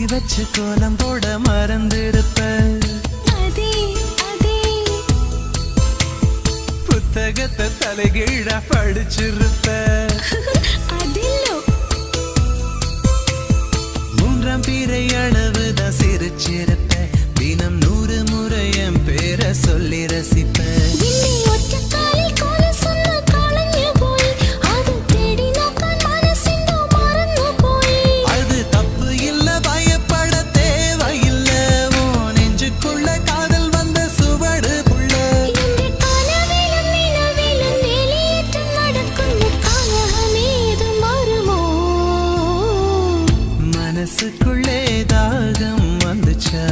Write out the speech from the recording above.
வச்சு கோலம் போட மறந்திருப்ப புத்தகத்தை தலைகீழ படிச்சிருப்ப மூன்றாம் பிறை அளவுதான் சிரிச்சிருப்ப தினம் 100 முறை என் பேரை சொல்லி ரசிப்ப மனசுக்குள்ளே தாகம் வந்துச்சா